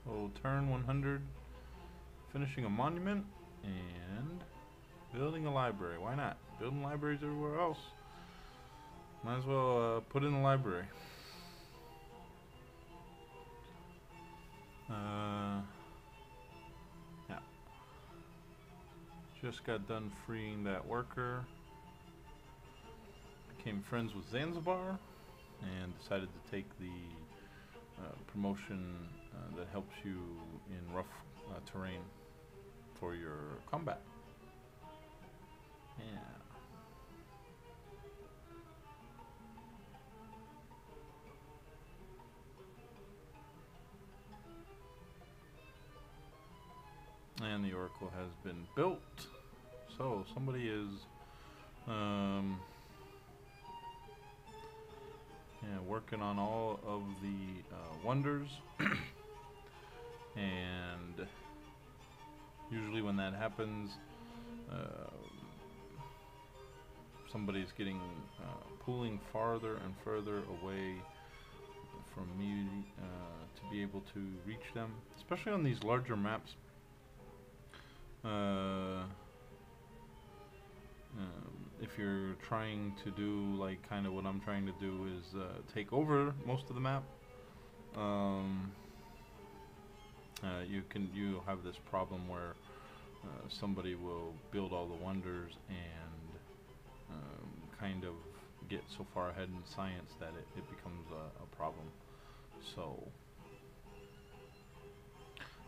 So turn 100, finishing a monument and building a library. Why not? Building libraries everywhere else. Might as well put in a library. Yeah. Just got done freeing that worker. Became friends with Zanzibar and decided to take the promotion that helps you in rough terrain for your combat. Yeah. And the oracle has been built. So somebody is working on all of the wonders. And usually when that happens, somebody's getting pulling farther and further away from me to be able to reach them, especially on these larger maps. If you're trying to do like kind of what I'm trying to do is take over most of the map, you have this problem where somebody will build all the wonders and kind of get so far ahead in science that it becomes a problem. So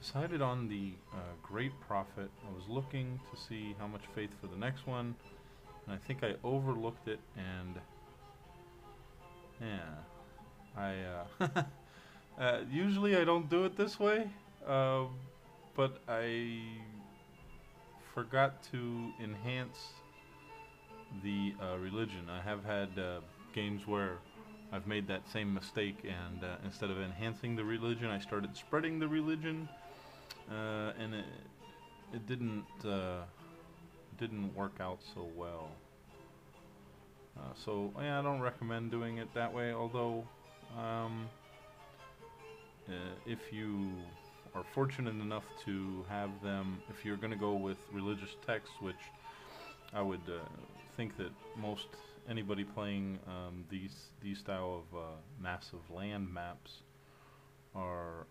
decided on the Great Prophet. I was looking to see how much faith for the next one, and I think I overlooked it, and yeah, I usually I don't do it this way, but I forgot to enhance the religion. I have had games where I've made that same mistake, and instead of enhancing the religion, I started spreading the religion, and it didn't work out so well. So yeah, I don't recommend doing it that way. Although, if you are fortunate enough to have them, if you're going to go with religious texts, which I would think that most anybody playing these style of massive land maps are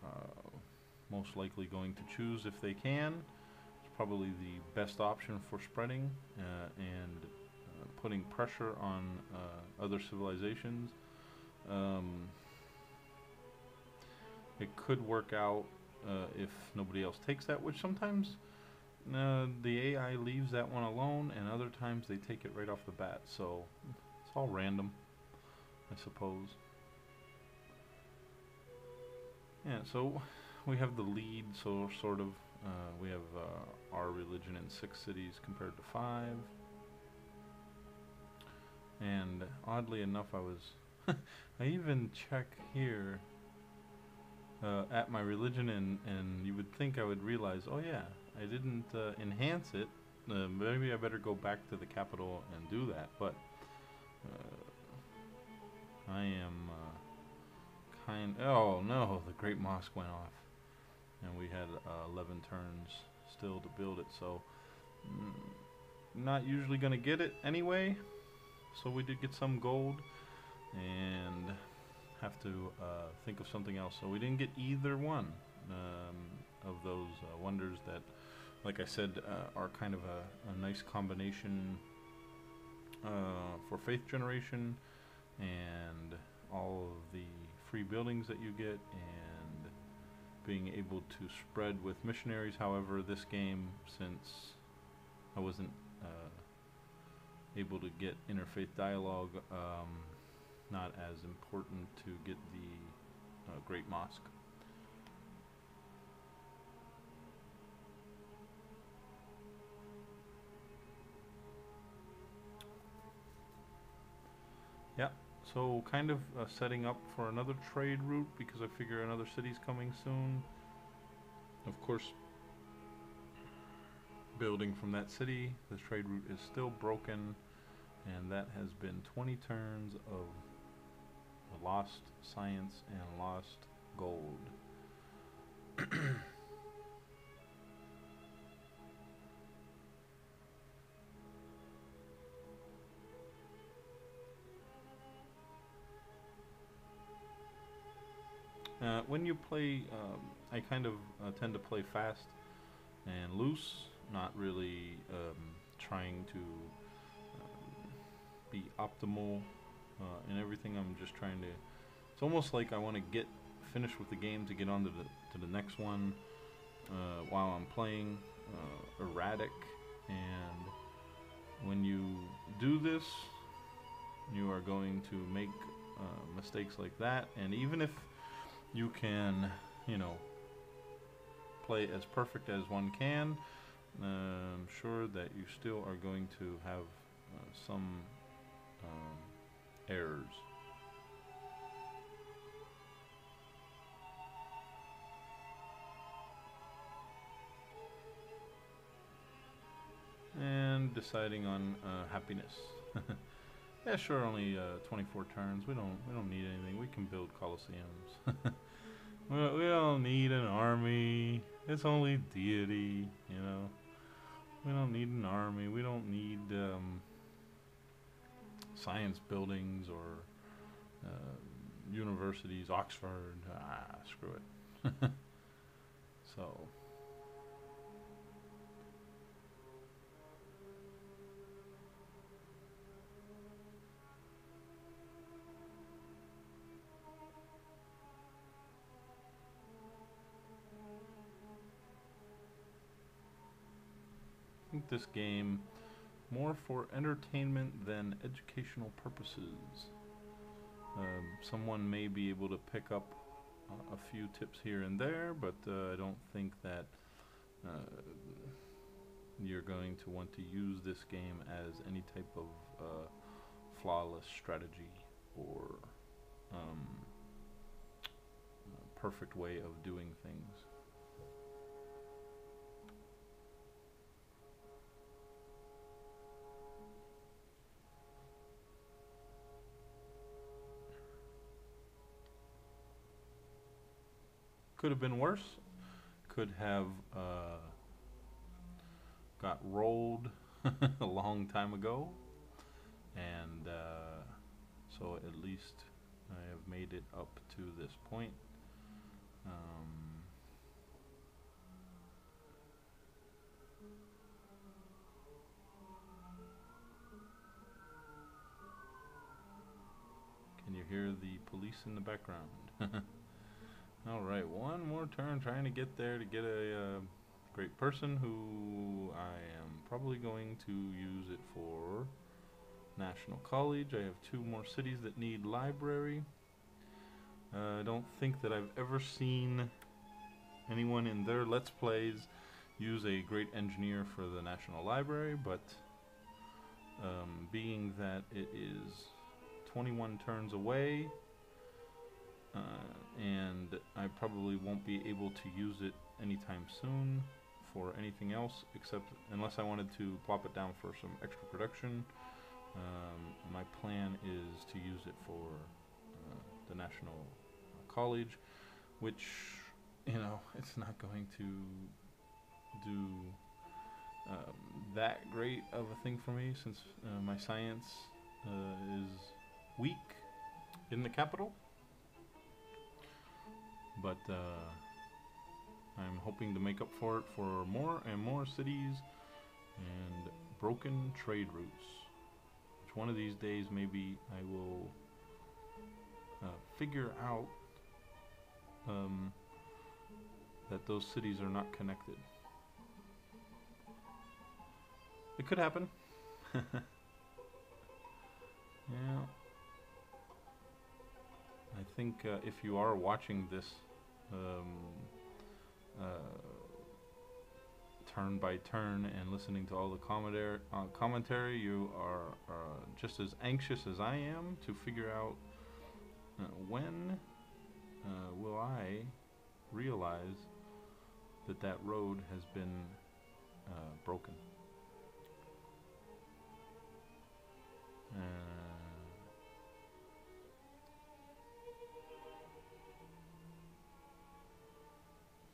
most likely going to choose if they can. It's probably the best option for spreading and putting pressure on other civilizations. It could work out if nobody else takes that, which sometimes the AI leaves that one alone, and other times they take it right off the bat. So it's all random, I suppose. Yeah, so we have the lead, so sort of we have our religion in 6 cities compared to 5. And oddly enough, I even check here at my religion, and you would think I would realize, oh yeah, I didn't enhance it. Maybe I better go back to the capital and do that. But I am oh no, the Great Mosque went off, and we had 11 turns still to build it. So not usually gonna get it anyway. So we did get some gold, and have to think of something else. So we didn't get either one of those wonders that, like I said, are kind of a nice combination for faith generation and all of the free buildings that you get and being able to spread with missionaries. However, this game, since I wasn't able to get interfaith dialogue, not as important to get the Great Mosque. Yeah, so kind of setting up for another trade route because I figure another city's coming soon. Of course, building from that city, the trade route is still broken, and that has been 20 turns of lost science and lost gold. When you play, I kind of tend to play fast and loose, not really trying to be optimal in everything. I'm just trying to. It's almost like I want to get finished with the game to get on to the next one while I'm playing. Erratic, and when you do this, you are going to make mistakes like that. And even if you can, you know, play as perfect as one can, I'm sure that you still are going to have some errors. And deciding on happiness. Yeah, sure. Only 24 turns. We don't need anything. We can build coliseums. We don't need an army. It's only deity. You know. We don't need an army. We don't need science buildings or universities. Oxford. Screw it. So. I think this game more for entertainment than educational purposes. Someone may be able to pick up a few tips here and there, but I don't think that you're going to want to use this game as any type of flawless strategy or perfect way of doing things. Could have been worse. Could have got rolled a long time ago, and so at least I have made it up to this point. Can you hear the police in the background? Alright, one more turn trying to get there to get a great person who I am probably going to use it for National College. I have 2 more cities that need library. I don't think that I've ever seen anyone in their Let's Plays use a great engineer for the National Library, but being that it is 21 turns away, and I probably won't be able to use it anytime soon for anything else, except unless I wanted to plop it down for some extra production. My plan is to use it for the National College, which, you know, it's not going to do that great of a thing for me, since my science is weak in the capital. But I'm hoping to make up for it for more and more cities and broken trade routes, which one of these days maybe I will figure out that those cities are not connected. It could happen. Yeah. I think if you are watching this turn by turn and listening to all the commentary, you are just as anxious as I am to figure out when will I realize that that road has been broken.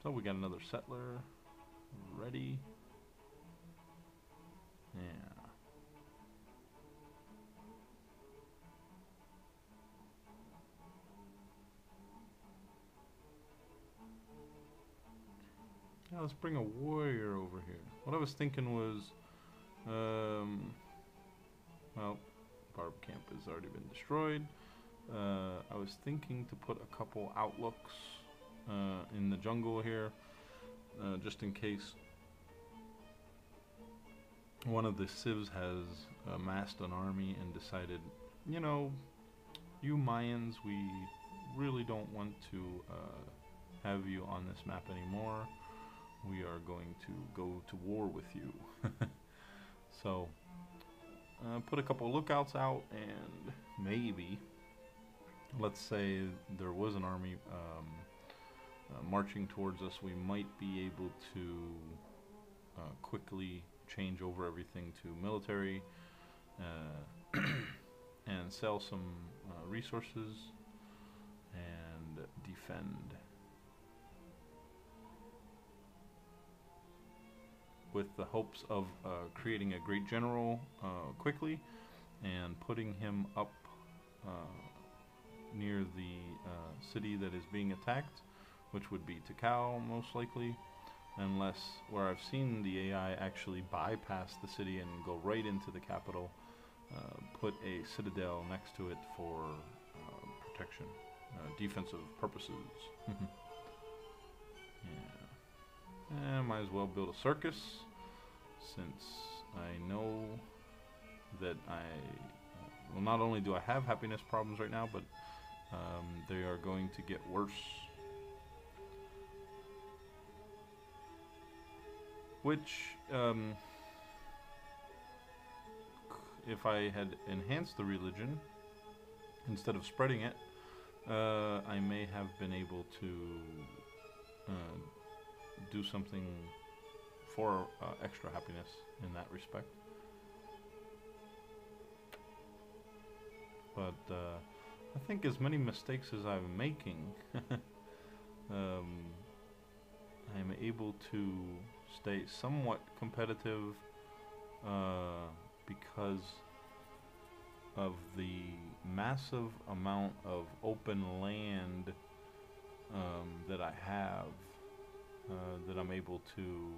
So we got another settler ready. Yeah. Yeah, let's bring a warrior over here. What I was thinking was, well, Barb Camp has already been destroyed. I was thinking to put a couple outlooks in the jungle here, just in case one of the civs has amassed an army and decided, you know, you Mayans, we really don't want to have you on this map anymore. We are going to go to war with you. So, put a couple lookouts out, and maybe, let's say there was an army marching towards us, we might be able to quickly change over everything to military and sell some resources and defend. With the hopes of creating a great general quickly and putting him up near the city that is being attacked, which would be Takao most likely, unless where I've seen the AI actually bypass the city and go right into the capital, put a citadel next to it for protection, defensive purposes. Yeah. Might as well build a circus, since I know that well, not only do I have happiness problems right now, but they are going to get worse. Which, if I had enhanced the religion instead of spreading it, I may have been able to do something for extra happiness in that respect. But I think as many mistakes as I'm making, I'm able to stay somewhat competitive because of the massive amount of open land that I have, that I'm able to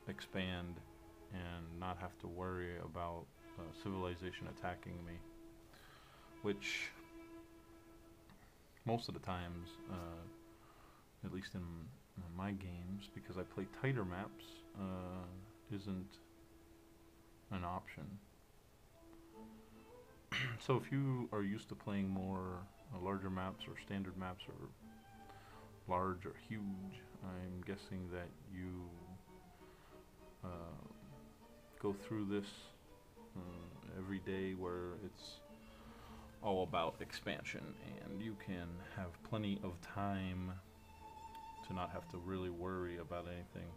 expand and not have to worry about civilization attacking me, which most of the times, at least in my games, because I play tighter maps, isn't an option. So if you are used to playing more larger maps or standard maps or large or huge, I'm guessing that you go through this every day, where it's all about expansion and you can have plenty of time to not have to really worry about anything,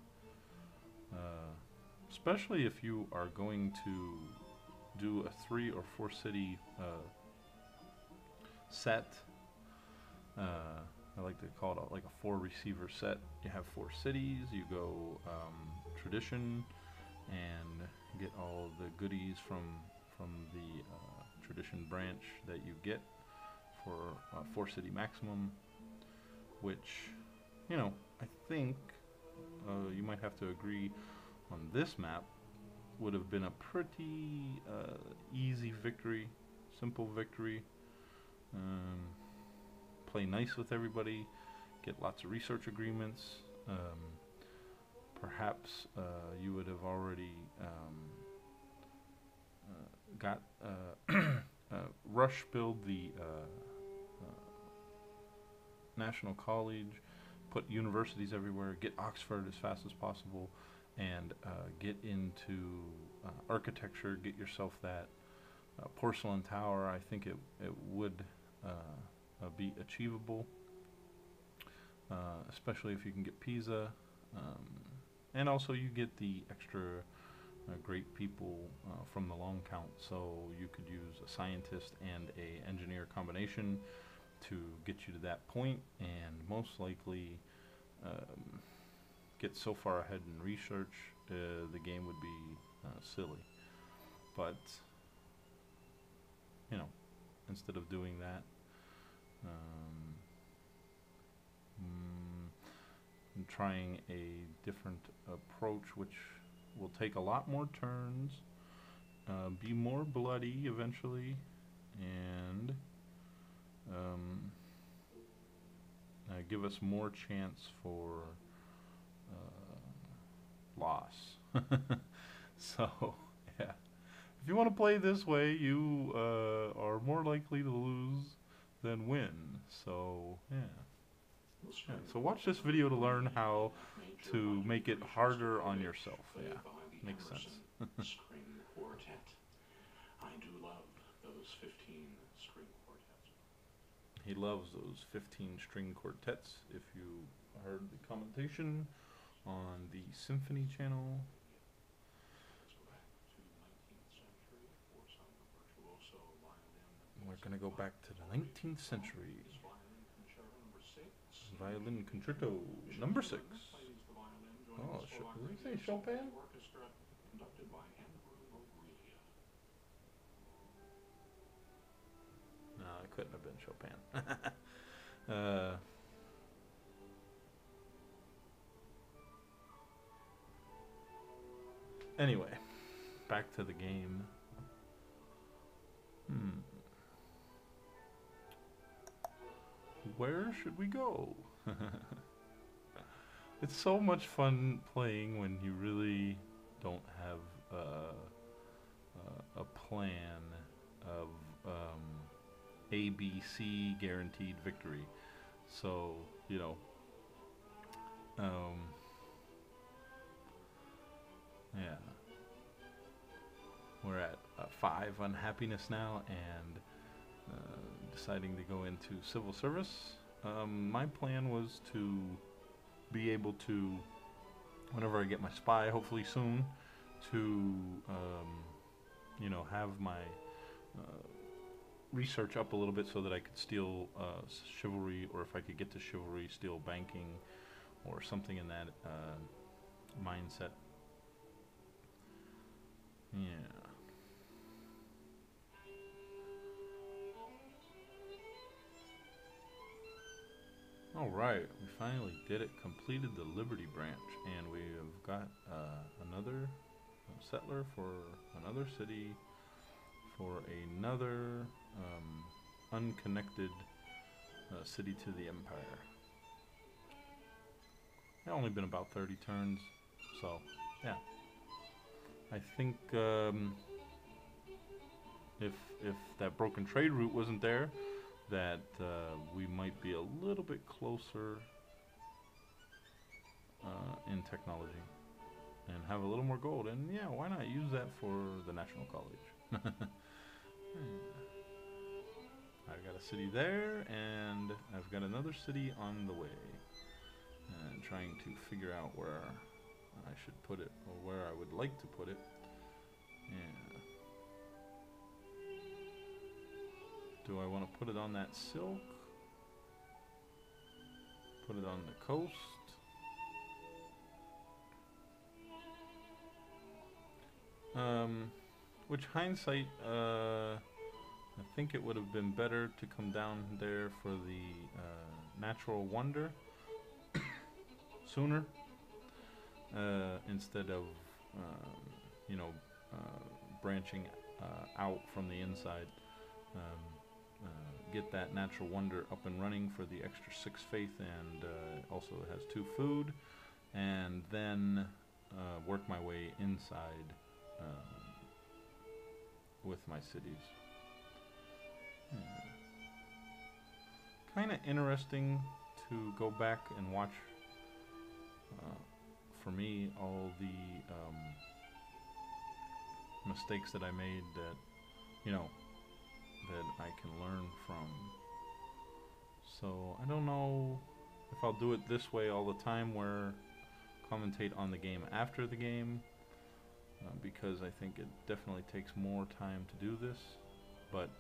especially if you are going to do a 3 or 4 city set. I like to call it like a 4 receiver set. You have 4 cities, you go tradition and get all the goodies from the tradition branch that you get for 4 city maximum, which, you know, I think you might have to agree on this map would have been a pretty easy victory, simple victory. Play nice with everybody, get lots of research agreements. Perhaps you would have already got rush build the National College, put universities everywhere, get Oxford as fast as possible, and get into architecture, get yourself that porcelain tower. I think it would be achievable, especially if you can get Pisa, and also you get the extra great people from the long count, so you could use a scientist and a engineer combination to get you to that point, and most likely get so far ahead in research, the game would be silly. But you know, instead of doing that, I'm trying a different approach, which will take a lot more turns, be more bloody eventually, and give us more chance for loss. So, yeah. If you want to play this way, you are more likely to lose than win. So, yeah. So watch this video to learn how to make it harder on yourself. Yeah, makes sense. String quartet. I do love those 15 string quartets. He loves those 15 string quartets. If you heard the commentation on the Symphony channel. Let's go back to 19th century for some virtuoso violin. We're going to go back to the 19th century. Violin concerto number 6. Oh, did he say Chopin? No, it couldn't have been Chopin. Anyway, back to the game. Where should we go? It's so much fun playing when you really don't have a plan of A, B, C guaranteed victory. So, you know, yeah. We're at 5 unhappiness now, and deciding to go into civil service. My plan was to be able to, whenever I get my spy, hopefully soon, to you know, have my research up a little bit so that I could steal chivalry, or if I could get to chivalry, steal banking or something in that mindset. Yeah. Alright, we finally did it, completed the Liberty branch, and we have got another settler for another city, for another unconnected city to the Empire. It's only been about 30 turns, so yeah. I think if that broken trade route wasn't there, that we might be a little bit closer in technology and have a little more gold. And yeah, why not use that for the National College? I've got a city there, and I've got another city on the way. And trying to figure out where I should put it, or where I would like to put it. Yeah. Do I want to put it on that silk? Put it on the coast? Which hindsight, I think it would have been better to come down there for the natural wonder sooner, instead of, you know, branching out from the inside. Get that natural wonder up and running for the extra 6 faith, and also it has 2 food, and then work my way inside with my cities. Kind of interesting to go back and watch, for me, all the mistakes that I made that, you know, that I can learn from. So I don't know if I'll do it this way all the time, where commentate on the game after the game, because I think it definitely takes more time to do this. But